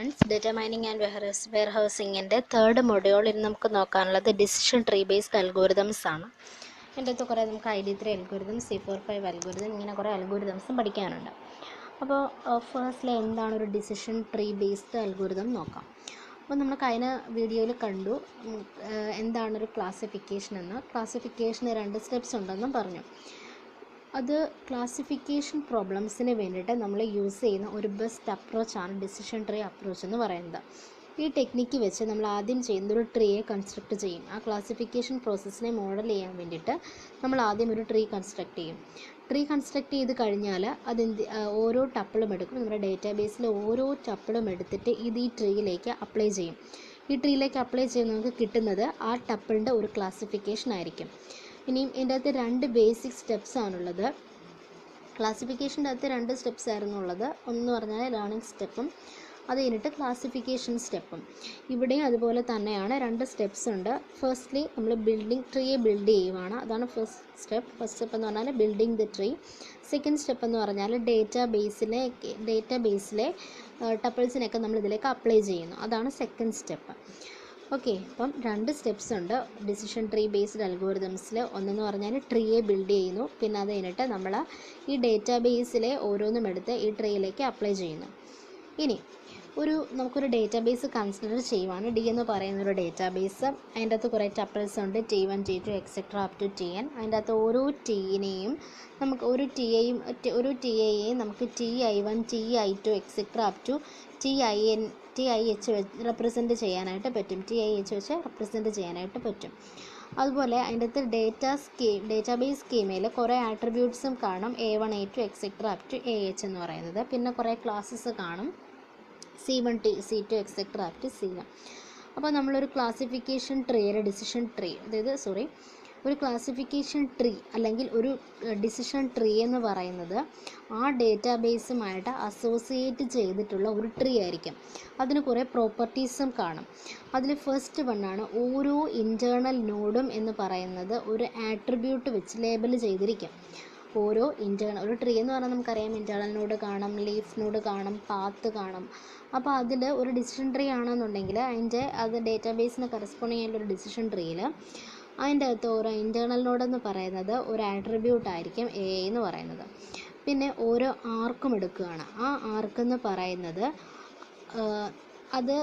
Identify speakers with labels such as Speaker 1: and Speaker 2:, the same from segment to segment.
Speaker 1: students, data mining and warehousing in the third module in നമുക്ക് നോക്കാനുള്ളത് decision tree based algorithms ആണ്. ഇതിൻ്റെ അകത്ത് കുറേ നമുക്ക് ID3 algorithm, C45 algorithm ഇങ്ങനെ കുറേ അൽഗോരിതംസും പഠിക്കാനുണ്ട്. അപ്പോൾ ഫസ്റ്റ്ലി എന്താണ് ഒരു decision tree based algorithm നോക്കാം. അപ്പോൾ നമ്മൾ കഴിഞ്ഞ വീഡിയോയിൽ കണ്ടു എന്താണൊരു ക്ലാസിഫിക്കേഷൻ എന്ന്. ക്ലാസിഫിക്കേഷന് 2 സ്റ്റെപ്സ് ഉണ്ടെന്നും പറഞ്ഞു. അത് ക്ലാസിഫിക്കേഷൻ പ്രോബ്ലംസിന് വേണ്ടിയിട്ട് നമ്മൾ യൂസ് ചെയ്യുന്ന ഒരു ബെസ്റ്റ് അപ്രോച്ചാണ് ഡിസിഷൻ ട്രീ അപ്രോച്ച് എന്ന് പറയുന്നത്. ഈ ടെക്നിക്ക് വെച്ച് നമ്മൾ ആദ്യം ചെയ്യുന്ന ഒരു ട്രീയെ കൺസ്ട്രക്റ്റ് ചെയ്യും. ആ ക്ലാസിഫിക്കേഷൻ പ്രോസസ്സിനെ മോഡൽ ചെയ്യാൻ വേണ്ടിയിട്ട് നമ്മൾ ആദ്യം ഒരു ട്രീ കൺസ്ട്രക്റ്റ് ചെയ്യും. ട്രീ കൺസ്ട്രക്റ്റ് ചെയ്ത് കഴിഞ്ഞാൽ ഓരോ ടപ്പിളും എടുക്കും. നമ്മുടെ ഡേറ്റാബേസിൽ ഓരോ ടപ്പിളും എടുത്തിട്ട് ഇത് ഈ ട്രീയിലേക്ക് അപ്ലൈ ചെയ്യും. ഈ ട്രീയിലേക്ക് അപ്ലൈ ചെയ്ത് നമുക്ക് കിട്ടുന്നത് ആ ടപ്പിളിൻ്റെ ഒരു ക്ലാസിഫിക്കേഷൻ ആയിരിക്കും. ഇനിയും ഇതിൻ്റെ അകത്ത് 2 ബേസിക് സ്റ്റെപ്സ് ആണുള്ളത്. ക്ലാസിഫിക്കേഷൻ്റെ അകത്ത് 2 സ്റ്റെപ്സ് ആയിരുന്നു ഉള്ളത്. ഒന്ന് പറഞ്ഞാൽ ലേണിംഗ് സ്റ്റെപ്പും അത് കഴിഞ്ഞിട്ട് ക്ലാസിഫിക്കേഷൻ സ്റ്റെപ്പും. ഇവിടെയും അതുപോലെ തന്നെയാണ് 2 സ്റ്റെപ്സ് ഉണ്ട്. ഫസ്റ്റ്ലി നമ്മൾ ട്രീയെ ബിൽഡ് ചെയ്യുവാണ്. അതാണ് ഫസ്റ്റ് സ്റ്റെപ്പ് എന്ന് പറഞ്ഞാൽ building the tree. Second step എന്ന് പറഞ്ഞാൽ ഡേറ്റാബേസിലെ ടപ്പിൾസിനൊക്കെ നമ്മൾ ഇതിലേക്ക് അപ്ലൈ ചെയ്യുന്നു. അതാണ് സെക്കൻഡ് സ്റ്റെപ്പ്. ഓക്കെ, അപ്പം 2 സ്റ്റെപ്സ് ഉണ്ട് ഡിസിഷൻ ട്രീ ബേസ്ഡ് അൽഗോരിതംസിൽ. ഒന്നെന്ന് പറഞ്ഞാൽ ട്രീയെ ബിൽഡ് ചെയ്യുന്നു, പിന്നെ അത് കഴിഞ്ഞിട്ട് നമ്മൾ ഈ ഡേറ്റാബേസിലെ ഓരോന്നും എടുത്ത് ഈ ട്രീയിലേക്ക് അപ്ലൈ ചെയ്യുന്നു. ഇനി നമുക്കൊരു ഡേറ്റാബേസ് കൺസിഡർ ചെയ്യുവാണ്. ഡി എന്ന് പറയുന്ന ഒരു ഡേറ്റാബേസ്. അതിൻ്റെ അകത്ത് കുറേ ടപ്പിൾസ് ഉണ്ട്, T1 T2 etcetera up to Tn. അതിൻ്റെ അകത്ത് ഓരോ ടീനെയും നമുക്ക് ഒരു ടിയെയും നമുക്ക് TI1 TI2 etcetera up to TIH represent ചെയ്യാനായിട്ട് പറ്റും. TIH വെച്ച് റെപ്രസെൻറ്റ് ചെയ്യാനായിട്ട് പറ്റും. അതുപോലെ അതിൻ്റെ അകത്ത് ഡേറ്റാബേസ് സ്കീമയിൽ കുറേ ആട്രിബ്യൂട്ട്സും കാണും. A1 A2 etcetera up to AH എന്ന് പറയുന്നത്. പിന്നെ കുറേ ക്ലാസ്സസ് കാണും, C1 C2 etcetera up to C1. അപ്പോൾ നമ്മളൊരു ക്ലാസിഫിക്കേഷൻ ഒരു ക്ലാസിഫിക്കേഷൻ ട്രീ അല്ലെങ്കിൽ ഒരു ഡിസിഷൻ ട്രീ എന്ന് പറയുന്നത് ആ ഡേറ്റാബേസുമായിട്ട് അസോസിയേറ്റ് ചെയ്തിട്ടുള്ള ഒരു ട്രീ ആയിരിക്കും. അതിന് കുറേ പ്രോപ്പർട്ടീസും കാണും. അതിൽ ഫസ്റ്റ് വണ്ണാണ് ഓരോ ഇൻറ്റേർണൽ നോഡും എന്ന് പറയുന്നത് ഒരു ആട്രിബ്യൂട്ട് വെച്ച് ലേബൽ ചെയ്തിരിക്കും. ഒരു ട്രീ എന്ന് പറഞ്ഞാൽ നമുക്കറിയാം ഇൻറ്റേർണൽ നോഡ് കാണും, ലീഫ് നോഡ് കാണും, പാത്ത് കാണും. അപ്പോൾ അതിൽ ഒരു ഡിസിഷൻ ട്രീ ആണെന്നുണ്ടെങ്കിൽ അത് ഡേറ്റാബേസിന് കറസ്പോണ്ടിങ് ആയിട്ടുള്ള ഒരു ഡിസിഷൻ ട്രീയിൽ അതിൻ്റെ അകത്ത് ഓരോ ഇൻറ്റേർണൽ നോഡ് എന്ന് പറയുന്നത് ഒരു ആട്രിബ്യൂട്ട് ആയിരിക്കും A എന്ന് പറയുന്നത്. പിന്നെ ഓരോ ആർക്കും എടുക്കുകയാണ്. ആ ആർക്ക് എന്ന് പറയുന്നത് അത്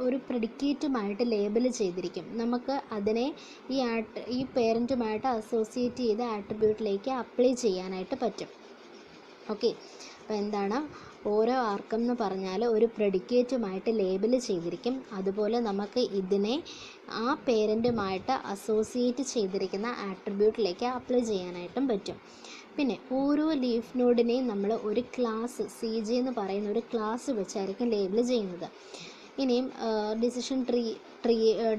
Speaker 1: ഒരു പ്രെഡിക്കേറ്റുമായിട്ട് ലേബൽ ചെയ്തിരിക്കും. നമുക്ക് അതിനെ ഈ പേരൻറ്റുമായിട്ട് അസോസിയേറ്റ് ചെയ്ത ആട്രിബ്യൂട്ടിലേക്ക് അപ്ലൈ ചെയ്യാനായിട്ട് പറ്റും. ഓക്കെ, അപ്പോൾ എന്താണ് ഓരോ ആർക്കം എന്ന് പറഞ്ഞാൽ ഒരു പ്രെഡിക്കേറ്റുമായിട്ട് ലേബൽ ചെയ്തിരിക്കും. അതുപോലെ നമുക്ക് ഇതിനെ ആ പേരൻറ്റുമായിട്ട് അസോസിയേറ്റ് ചെയ്തിരിക്കുന്ന ആട്രിബ്യൂട്ടിലേക്ക് അപ്ലൈ ചെയ്യാനായിട്ടും പറ്റും. പിന്നെ ഓരോ ലീഫ് നോഡിനെയും നമ്മൾ ഒരു ക്ലാസ് CJ എന്ന് പറയുന്ന ഒരു ക്ലാസ് വെച്ചായിരിക്കും ലേബിൾ ചെയ്യുന്നത്. ഇനിയും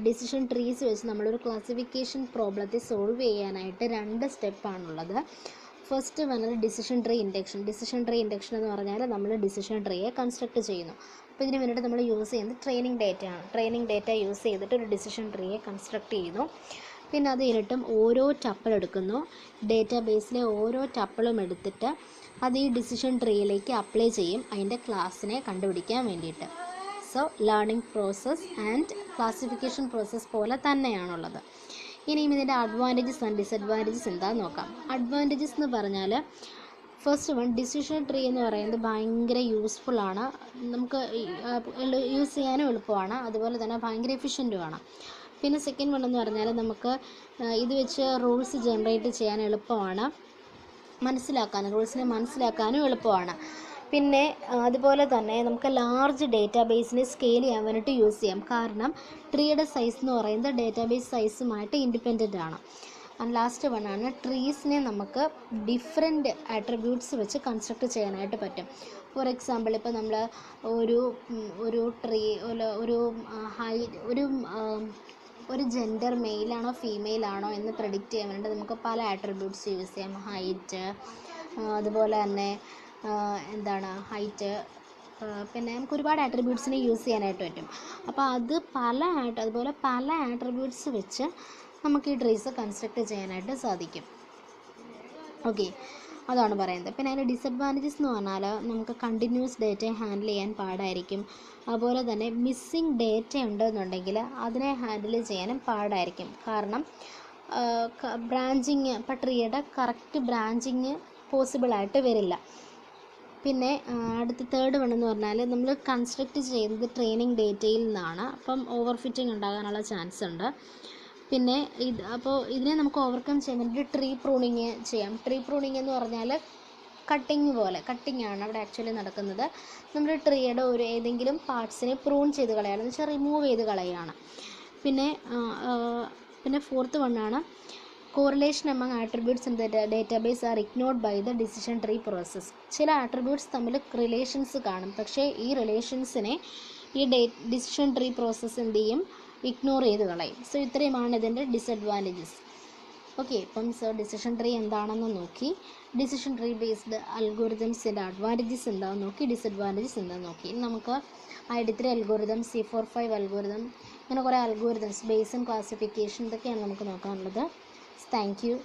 Speaker 1: ഡിസിഷൻ ട്രീസ് വെച്ച് നമ്മളൊരു ക്ലാസിഫിക്കേഷൻ പ്രോബ്ലത്തെ സോൾവ് ചെയ്യാനായിട്ട് 2 സ്റ്റെപ്പാണുള്ളത്. ഫസ്റ്റ് വന്നത് ഡിസിഷൻ ട്രീ ഇൻഡക്ഷൻ എന്ന് പറഞ്ഞാൽ നമ്മൾ ഡിസിഷൻ ട്രീയെ കൺസ്ട്രക്റ്റ് ചെയ്യുന്നു. അപ്പോൾ ഇതിന് വേണ്ടിയിട്ട് നമ്മൾ യൂസ് ചെയ്യുന്നത് ട്രെയിനിങ് ഡേറ്റ യൂസ് ചെയ്തിട്ട് ഒരു ഡിസിഷൻ ട്രീയെ കൺസ്ട്രക്റ്റ് ചെയ്യുന്നു. പിന്നെ അത് കഴിഞ്ഞിട്ടും ഓരോ ടപ്പിൾ എടുക്കുന്നു. ഡേറ്റാബേസിലെ ഓരോ ടപ്പിളും എടുത്തിട്ട് അത് ഈ ഡിസിഷൻ ട്രീയിലേക്ക് അപ്ലൈ ചെയ്യും അതിൻ്റെ ക്ലാസ്സിനെ കണ്ടുപിടിക്കാൻ വേണ്ടിയിട്ട്. So learning process and classification process പോലെ തന്നെയാണുള്ളത്. ഇനിയും ഇതിൻ്റെ അഡ്വാൻറ്റേജസ് ആൻഡ് ഡിസഡ്വാൻറ്റേജസ് എന്താണെന്ന് നോക്കാം. അഡ്വാൻറ്റേജസ് എന്ന് പറഞ്ഞാൽ ഫസ്റ്റ് വൺ, ഡിസിഷൻ ട്രീ എന്ന് പറയുന്നത് ഭയങ്കര യൂസ്ഫുള്ളാണ്. നമുക്ക് യൂസ് ചെയ്യാനും എളുപ്പമാണ്, അതുപോലെ തന്നെ ഭയങ്കര എഫിഷ്യൻറ്റുമാണ്. പിന്നെ സെക്കൻഡ് വൺ എന്ന് പറഞ്ഞാൽ നമുക്ക് ഇത് വെച്ച് റൂൾസ് ജനറേറ്റ് ചെയ്യാൻ എളുപ്പമാണ്, റൂൾസിനെ മനസ്സിലാക്കാനും എളുപ്പമാണ്. പിന്നെ അതുപോലെ തന്നെ നമുക്ക് ലാർജ് ഡേറ്റാബേസിനെ സ്കെയിൽ ചെയ്യാൻ വേണ്ടിയിട്ട് യൂസ് ചെയ്യാം. കാരണം ട്രീയുടെ സൈസ് എന്ന് പറയുന്നത് ഡേറ്റാബേസ് സൈസുമായിട്ട് ഇൻഡിപെൻഡൻ്റ് ആണ്. ആൻഡ് ലാസ്റ്റ് വണ്ണാണ് ട്രീസിനെ നമുക്ക് ഡിഫറെൻറ്റ് ആട്രിബ്യൂട്ട്സ് വെച്ച് കൺസ്ട്രക്റ്റ് ചെയ്യാനായിട്ട് പറ്റും. ഫോർ എക്സാമ്പിൾ ഇപ്പോൾ നമ്മൾ ഒരു ജെൻഡർ മെയിലാണോ ഫീമെയിലാണോ എന്ന് പ്രെഡിക്റ്റ് ചെയ്യാൻ വേണ്ടി നമുക്ക് പല ആട്രിബ്യൂട്ട്സ് യൂസ് ചെയ്യാം. ഹൈറ്റ്, അതുപോലെ തന്നെ ഹൈറ്റ്, പിന്നെ നമുക്ക് ഒരുപാട് ആട്രിബ്യൂട്ട്സിനെ യൂസ് ചെയ്യാനായിട്ട് പറ്റും. അപ്പോൾ അതുപോലെ പല ആട്രിബ്യൂട്ട്സ് വെച്ച് നമുക്ക് ഈ ട്രീസ് കൺസ്ട്രക്റ്റ് ചെയ്യാനായിട്ട് സാധിക്കും. ഓക്കെ, അതാണ് പറയുന്നത്. പിന്നെ അതിൻ്റെ ഡിസഡ്വാൻറ്റേജസ് എന്ന് പറഞ്ഞാൽ നമുക്ക് കണ്ടിന്യൂസ് ഡേറ്റയെ ഹാൻഡിൽ ചെയ്യാൻ പാടായിരിക്കും. അതുപോലെ തന്നെ മിസ്സിങ് ഡേറ്റ ഉണ്ടെന്നുണ്ടെങ്കിൽ അതിനെ ഹാൻഡിൽ ചെയ്യാനും പാടായിരിക്കും. കാരണം ബ്രാഞ്ചിങ് ഇപ്പം ട്രീയുടെ കറക്റ്റ് ബ്രാഞ്ചിങ് പോസിബിളായിട്ട് വരില്ല. പിന്നെ അടുത്ത തേർഡ് വൺ എന്ന് പറഞ്ഞാൽ നമ്മൾ കൺസ്ട്രക്റ്റ് ചെയ്യുന്നത് ട്രെയിനിങ് ഡേറ്റയിൽ നിന്നാണ്. അപ്പം ഓവർ ഫിറ്റിംഗ് ഉണ്ടാകാനുള്ള ചാൻസ് ഉണ്ട്. പിന്നെ അപ്പോൾ ഇതിനെ നമുക്ക് ഓവർകം ചെയ്യാൻ വേണ്ടി ട്രീ പ്രൂണിങ് ചെയ്യാം. ട്രീ പ്രൂണിങ് എന്ന് പറഞ്ഞാൽ കട്ടിങ് ആണ് അവിടെ ആക്ച്വലി നടക്കുന്നത്. നമ്മുടെ ട്രീയുടെ ഏതെങ്കിലും പാർട്സിനെ പ്രൂൺ ചെയ്ത് കളയാണ്, എന്ന് വെച്ചാൽ റിമൂവ് ചെയ്ത് കളയാണ്. പിന്നെ ഫോർത്ത് വണ്ണാണ് correlation among attributes in the database are ignored by the decision tree process. ചില ആട്രിബ്യൂട്ട്സ് തമ്മിൽ റിലേഷൻസ് കാണും, പക്ഷേ ഈ റിലേഷൻസിനെ ഈ ഡിസിഷൻ ട്രീ പ്രോസസ്സ് എന്ത് ചെയ്യും, ഇഗ്നോർ ചെയ്ത് കളയും. സോ ഇത്രയുമാണ് ഇതിൻ്റെ ഡിസഡ്വാൻറ്റേജസ്. ഓക്കെ, ഇപ്പം ഡിസിഷൻ ട്രീ എന്താണെന്ന് നോക്കി, ഡിസിഷൻ ട്രീ ബേസ്ഡ് അൽഗോരിതംസിൻ്റെ അഡ്വാൻറ്റേജസ് എന്താണെന്ന് നോക്കി, ഡിസഡ്വാൻറ്റേജസ് എന്താണെന്ന് നോക്കി. ഇനി നമുക്ക് ID3 അൽഗോരിതം, C45 അൽഗോരിതം, ഇങ്ങനെ കുറേ അൽഗോരിതംസ്, ബേസ് ആൻഡ് ക്ലാസിഫിക്കേഷൻ, ഇതൊക്കെയാണ് നമുക്ക് നോക്കാനുള്ളത്. Thank you.